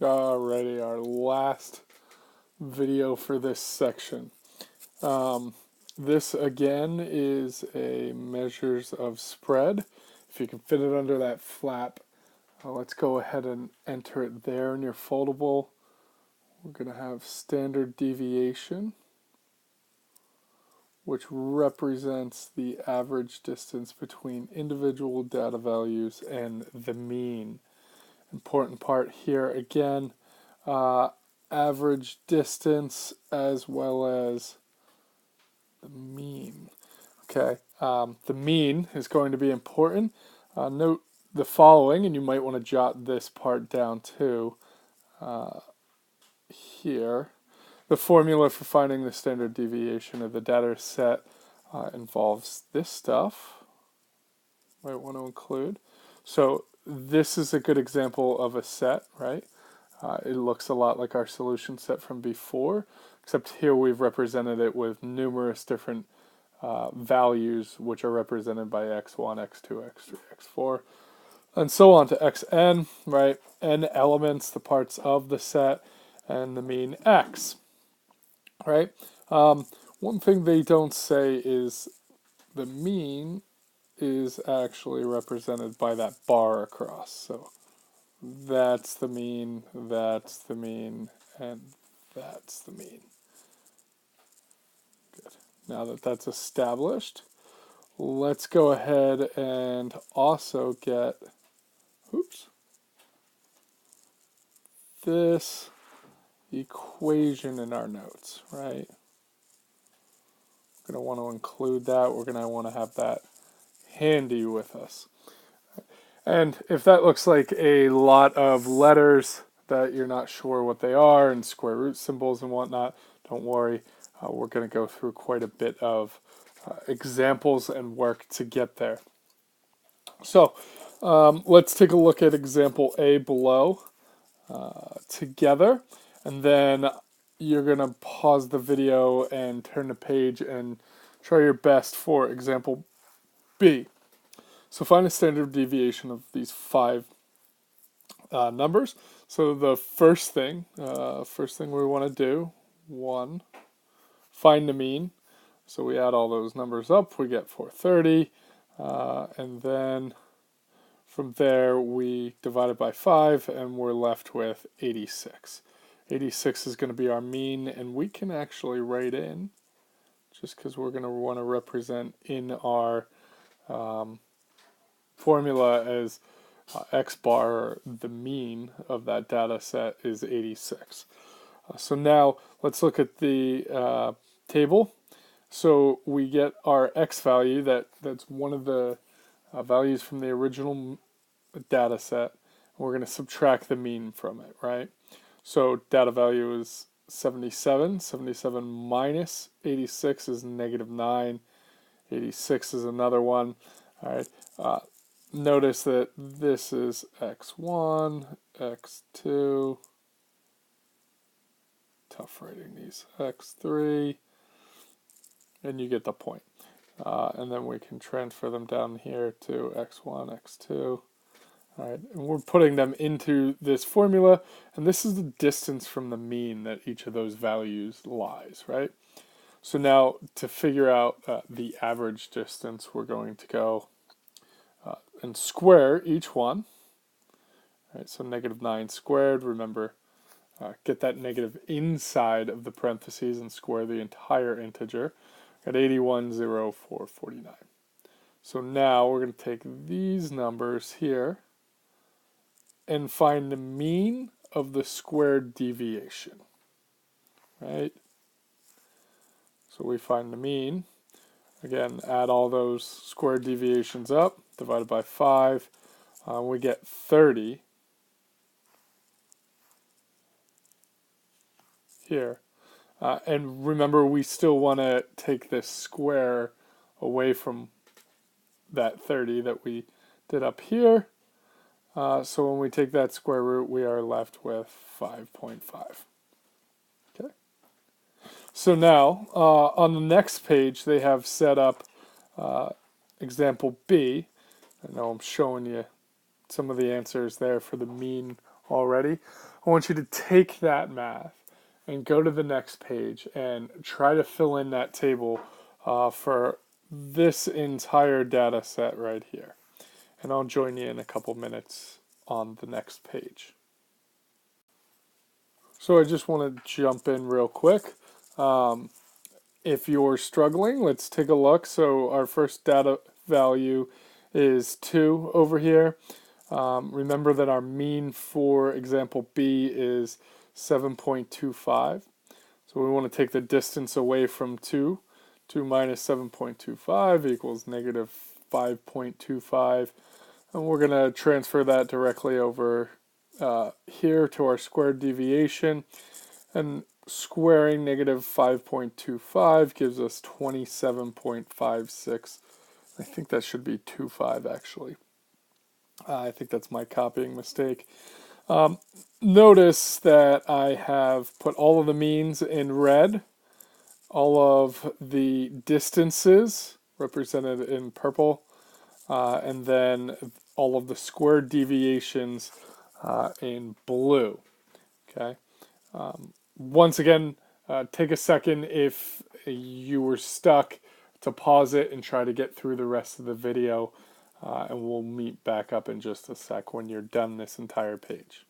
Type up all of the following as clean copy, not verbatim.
Alrighty, our last video for this section. This again is a measures of spread. If you can fit it under that flap, let's go ahead and enter it there in your foldable. We're going to have standard deviation, which represents the average distance between individual data values and the mean. Important part here again, average distance as well as the mean. Okay, the mean is going to be important. Note the following, and you might want to jot this part down too. Here, the formula for finding the standard deviation of the data set involves this stuff. Might want to include. So this is a good example of a set, right? It looks a lot like our solution set from before, except here we've represented it with numerous different values, which are represented by x1, x2, x3, x4, and so on to xn, right? N elements, the parts of the set, and the mean x, right? One thing they don't say is the mean is actually represented by that bar across. So that's the mean, and that's the mean. Good. Now that that's established, let's go ahead and also get, this equation in our notes, right? We're going to want to include that. We're going to want to have that handy with us. And if that looks like a lot of letters that you're not sure what they are and square root symbols and whatnot, don't worry. We're going to go through quite a bit of examples and work to get there. So let's take a look at example A below together, and then you're going to pause the video and turn the page and try your best for example B. So find a standard deviation of these 5 numbers. So the first thing we want to do, 1, find the mean. So we add all those numbers up, we get 430, and then from there we divide it by 5, and we're left with 86. 86 is going to be our mean, and we can actually write in, just because we're going to want to represent in our formula as x bar, the mean of that data set is 86. So now let's look at the table. So we get our x value, that's one of the values from the original data set. We're going to subtract the mean from it, right? So data value is 77. 77 minus 86 is -9. 86 is another one. All right. Notice that this is x1, x2, tough writing these, x3, and you get the point. And then we can transfer them down here to x1, x2. All right, and we're putting them into this formula, and this is the distance from the mean that each of those values lies, right? So now to figure out the average distance, we're going to go and square each one. All right, so -9 squared, remember, get that negative inside of the parentheses and square the entire integer. Got 81,0449. So now we're going to take these numbers here and find the mean of the squared deviation, right? So we find the mean. Again, add all those squared deviations up, divided by 5. We get 30 here. And remember, we still want to take this square away from that 30 that we did up here. So when we take that square root, we are left with 5.5. Okay. So now, on the next page, they have set up example B. I know I'm showing you some of the answers there for the mean already, I want you to take that math and go to the next page and try to fill in that table for this entire data set right here. And I'll join you in a couple minutes on the next page. So I just want to jump in real quick. If you're struggling, let's take a look. So our first data value is 2 over here. Remember that our mean for example B is 7.25. So we want to take the distance away from 2. 2 minus 7.25 equals negative 5.25. And we're going to transfer that directly over here to our squared deviation. And squaring negative 5.25 gives us 27.56. I think that should be 25 actually. I think that's my copying mistake. Notice that I have put all of the means in red, all of the distances represented in purple, and then all of the squared deviations in blue. Okay. Once again, take a second if you were stuck to pause it and try to get through the rest of the video, and we'll meet back up in just a sec when you're done this entire page.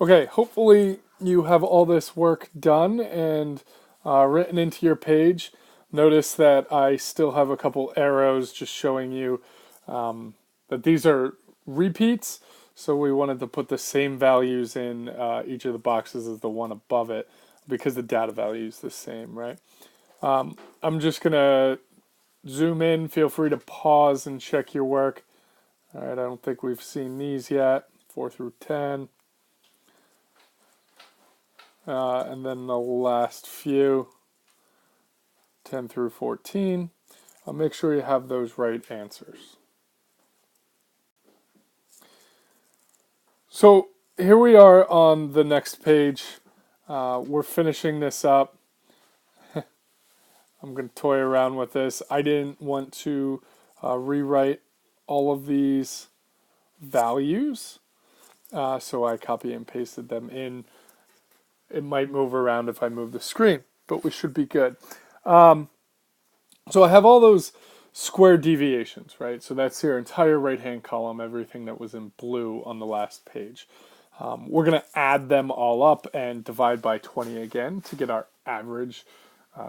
Okay, hopefully you have all this work done and written into your page. Notice that I still have a couple arrows just showing you that these are repeats. So we wanted to put the same values in each of the boxes as the one above it because the data value is the same, right? I'm just going to zoom in. Feel free to pause and check your work. All right, I don't think we've seen these yet, 4 through 10. And then the last few, 10 through 14. I'll make sure you have those right answers. So here we are on the next page. We're finishing this up. I'm going to toy around with this. I didn't want to rewrite all of these values, so I copy and pasted them in. It might move around if I move the screen, but we should be good. So I have all those square deviations, right? So that's your entire right-hand column, everything that was in blue on the last page. We're going to add them all up and divide by 20 again to get our average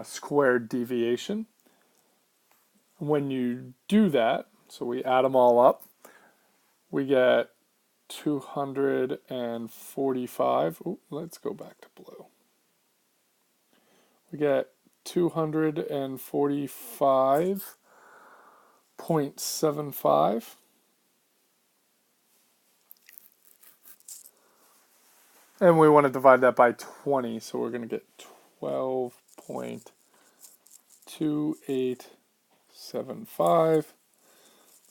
squared deviation. When you do that, so we add them all up, we get 245. Ooh, let's go back to blue. We get 245.75. And we want to divide that by 20, so we're going to get 12.2875.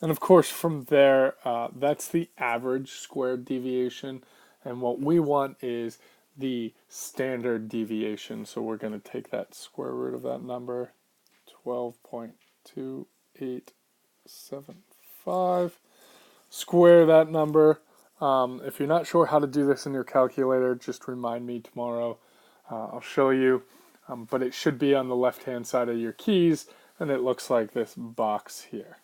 And of course, from there, that's the average squared deviation. And what we want is the standard deviation. So we're going to take that square root of that number, 12.2875, square that number. If you're not sure how to do this in your calculator, just remind me tomorrow. I'll show you. But it should be on the left-hand side of your keys, and it looks like this box here.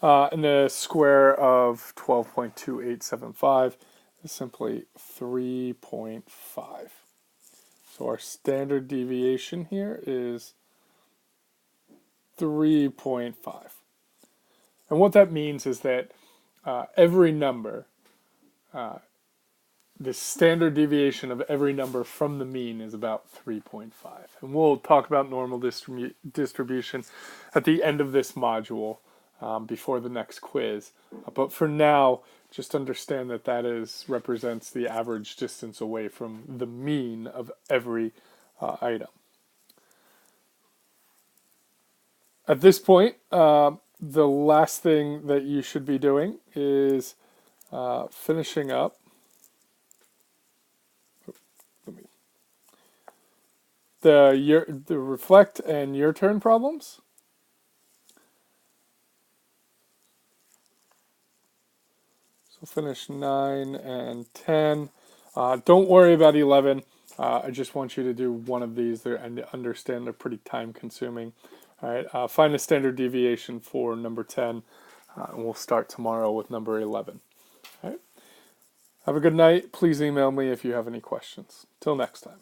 And the square of 12.2875 is simply 3.5. So our standard deviation here is 3.5. And what that means is that every number, the standard deviation of every number from the mean is about 3.5. And we'll talk about normal distribution at the end of this module. Before the next quiz. But for now, just understand that that represents the average distance away from the mean of every item. At this point, the last thing that you should be doing is finishing up the reflect and your turn problems. So finish 9 and 10. Don't worry about 11. I just want you to do one of these there and understand they're pretty time consuming. All right, find a standard deviation for number 10, and we'll start tomorrow with number 11. All right, have a good night. Please email me if you have any questions. Till next time.